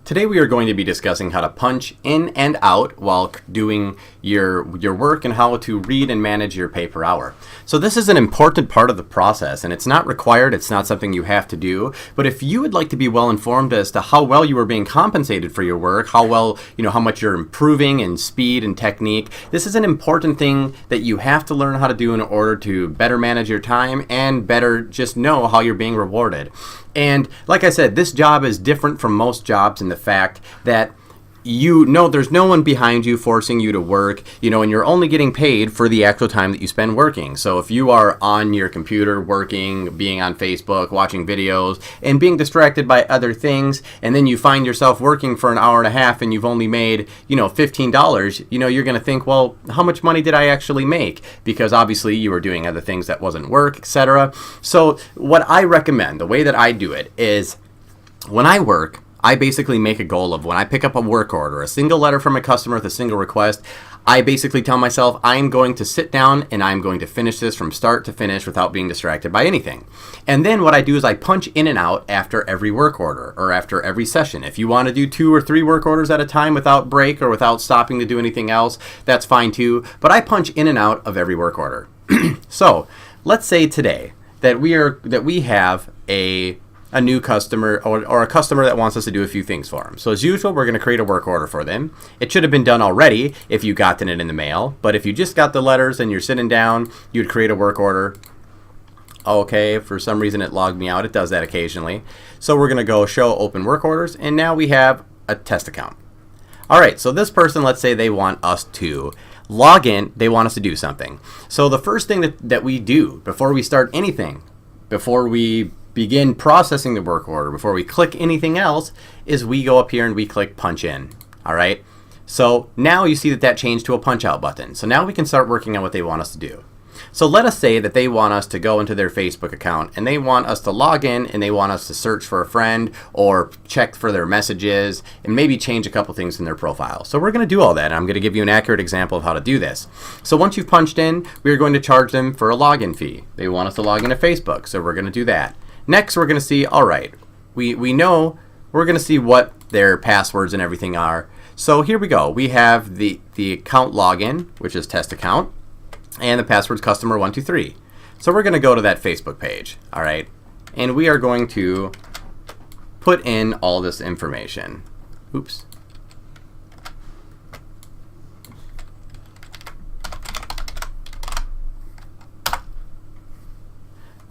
Today we are going to be discussing how to punch in and out while doing your work and how to read and manage your pay per hour. So this is an important part of the process, and it's not required, it's not something you have to do, but if you would like to be well informed as to how well you are being compensated for your work, how well, how much you're improving in speed and technique, this is an important thing that you have to learn how to do in order to better manage your time and better just know how you're being rewarded. And like I said, this job is different from most jobs in the fact that there's no one behind you forcing you to work, and you're only getting paid for the actual time that you spend working. So if you are on your computer working, being on Facebook, watching videos, and being distracted by other things, and then you find yourself working for an hour and a half and you've only made, $15, you're going to think, well, how much money did I actually make? Because obviously you were doing other things that wasn't work, etc. So what I recommend, the way that I do it is when I work, I basically make a goal of when I pick up a work order, a single letter from a customer with a single request, I basically tell myself I'm going to sit down and I'm going to finish this from start to finish without being distracted by anything. And then what I do is I punch in and out after every work order or after every session. If you want to do 2 or 3 work orders at a time without break or without stopping to do anything else, that's fine too. But I punch in and out of every work order. So let's say today that we have a new customer or a customer that wants us to do a few things for them. So as usual, we're going to create a work order for them. It should have been done already if you got it in the mail, but if you just got the letters and you're sitting down, you'd create a work order. Okay, for some reason it logged me out. It does that occasionally. So we're going to go show open work orders, and now we have a test account. All right, so this person, let's say they want us to log in, they want us to do something. So the first thing that we do before we start anything, before we begin processing the work order, before we click anything else, is we go up here and we click punch in. All right, so now you see that changed to a punch out button. So now we can start working on what they want us to do. So let us say that they want us to go into their Facebook account and they want us to log in and they want us to search for a friend or check for their messages and maybe change a couple things in their profile. So we're going to do all that, and I'm going to give you an accurate example of how to do this. So once you've punched in, we're going to charge them for a login fee. They want us to log into Facebook, so we're going to do that. Next, we're going to see, all right, we know we're going to see what their passwords and everything are. So here we go. We have the account login, which is test account, and the password's customer123. So we're going to go to that Facebook page, all right, and we are going to put in all this information. Oops.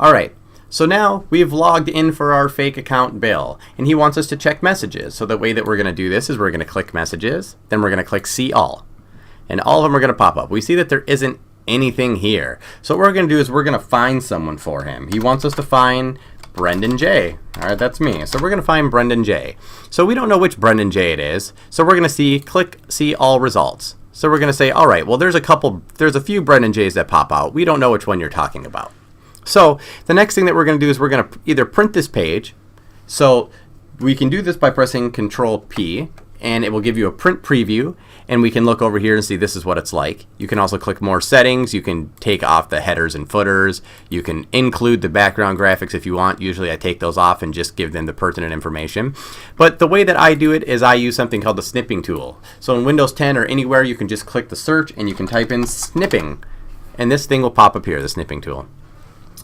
All right. So now we've logged in for our fake account Bill, and he wants us to check messages. So the way that we're going to do this is we're going to click messages, then we're going to click see all, and all of them are going to pop up. We see that there isn't anything here. So what we're going to do is we're going to find someone for him. He wants us to find Brendan J. All right, that's me. So we're going to find Brendan J. So we don't know which Brendan J it is. So we're going to click see all results. So we're going to say, all right, well, there's a few Brendan J's that pop out. We don't know which one you're talking about. So the next thing that we're going to do is we're going to either print this page. So we can do this by pressing Control P, and it will give you a print preview, and we can look over here and see this is what it's like. You can also click more settings. You can take off the headers and footers. You can include the background graphics if you want. Usually I take those off and just give them the pertinent information. But the way that I do it is I use something called the snipping tool. So in Windows 10 or anywhere, you can just click the search and you can type in snipping, and this thing will pop up here, the snipping tool.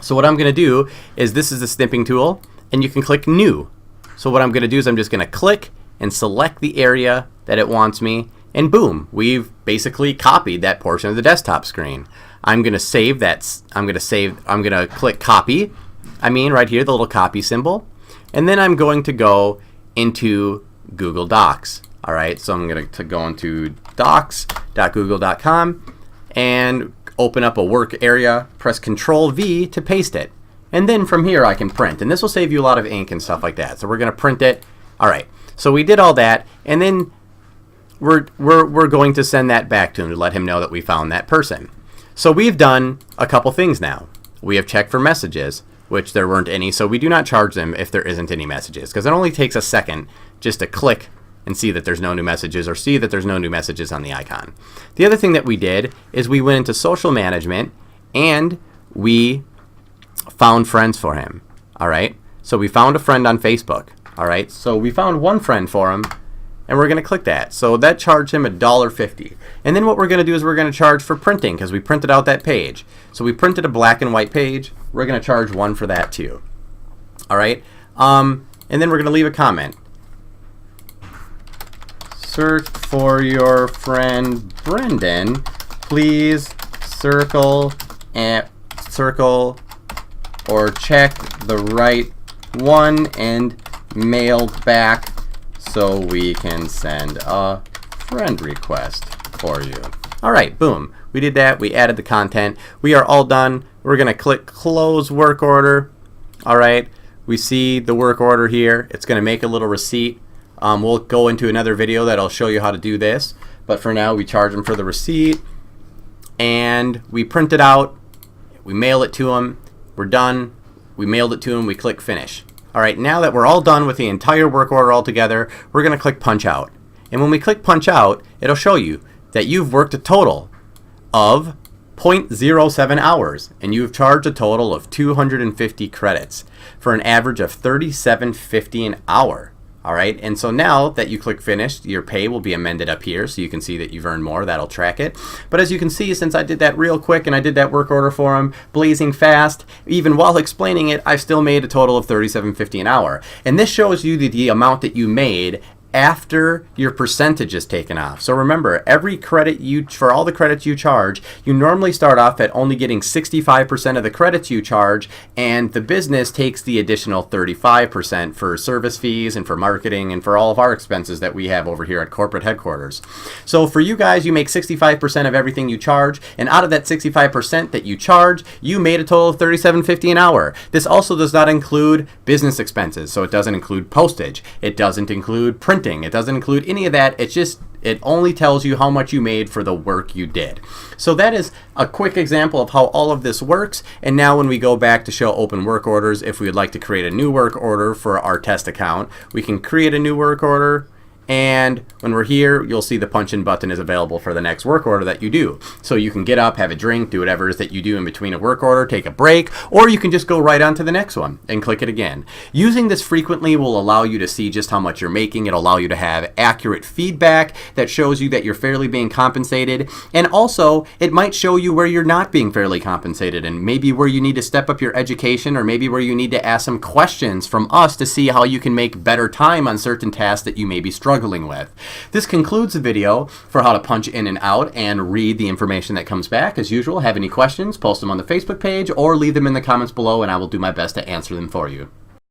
So what I'm going to do is this is the snipping tool, and you can click new. So what I'm going to do is I'm just going to click and select the area that it wants me, and boom, we've basically copied that portion of the desktop screen. I'm going to save that. I'm going to click copy. Right here, the little copy symbol. And then I'm going to go into Google Docs. All right, so I'm going to go into docs.google.com and open up a work area, press Control V to paste it. And then from here I can print, and this will save you a lot of ink and stuff like that. So we're going to print it. All right, so we did all that, and then we're going to send that back to him to let him know that we found that person. So we've done a couple things now. We have checked for messages, which there weren't any, so we do not charge them if there isn't any messages, because it only takes a second just to click and see that there's no new messages or see that there's no new messages on the icon. The other thing that we did is we went into social management and we found friends for him. All right, so we found a friend on Facebook. All right, so we found one friend for him, and we're going to click that. So that charged him $1.50. And then what we're going to do is we're going to charge for printing because we printed out that page. So we printed a black and white page. We're going to charge $1 for that too. All right, and then we're going to leave a comment. Search for your friend Brendan. Please circle or check the right one and mailed back so we can send a friend request for you. All right, boom. We did that. We added the content. We are all done. We're going to click close work order. All right, we see the work order here. It's going to make a little receipt. We'll go into another video that'll show you how to do this. But for now, we charge them for the receipt. And we print it out. We mail it to them. We're done. We mailed it to them. We click finish. All right, now that we're all done with the entire work order all together, we're going to click punch out. And when we click punch out, it'll show you that you've worked a total of 0.07 hours, and you've charged a total of 250 credits for an average of $37.50 an hour. All right, and so now that you click finish, your pay will be amended up here so you can see that you've earned more. That'll track it. But as you can see, since I did that real quick and I did that work order for him, blazing fast, even while explaining it, I've still made a total of $37.50 an hour. And this shows you the amount that you made after your percentage is taken off. So remember, every credit for all the credits you charge, you normally start off at only getting 65% of the credits you charge, and the business takes the additional 35% for service fees and for marketing and for all of our expenses that we have over here at corporate headquarters. So for you guys, you make 65% of everything you charge, and out of that 65% that you charge, you made a total of $37.50 an hour. This also does not include business expenses, so it doesn't include postage. It doesn't include printing. It doesn't include any of that. It only tells you how much you made for the work you did. So that is a quick example of how all of this works. And now when we go back to show open work orders, if we would like to create a new work order for our test account, we can create a new work order. And when we're here, you'll see the punch-in button is available for the next work order that you do. So you can get up, have a drink, do whatever it is that you do in between a work order, take a break, or you can just go right on to the next one and click it again. Using this frequently will allow you to see just how much you're making. It'll allow you to have accurate feedback that shows you that you're fairly being compensated. And also, it might show you where you're not being fairly compensated and maybe where you need to step up your education or maybe where you need to ask some questions from us to see how you can make better time on certain tasks that you may be struggling with. This concludes the video for how to punch in and out and read the information that comes back. As usual, have any questions, post them on the Facebook page or leave them in the comments below and I will do my best to answer them for you.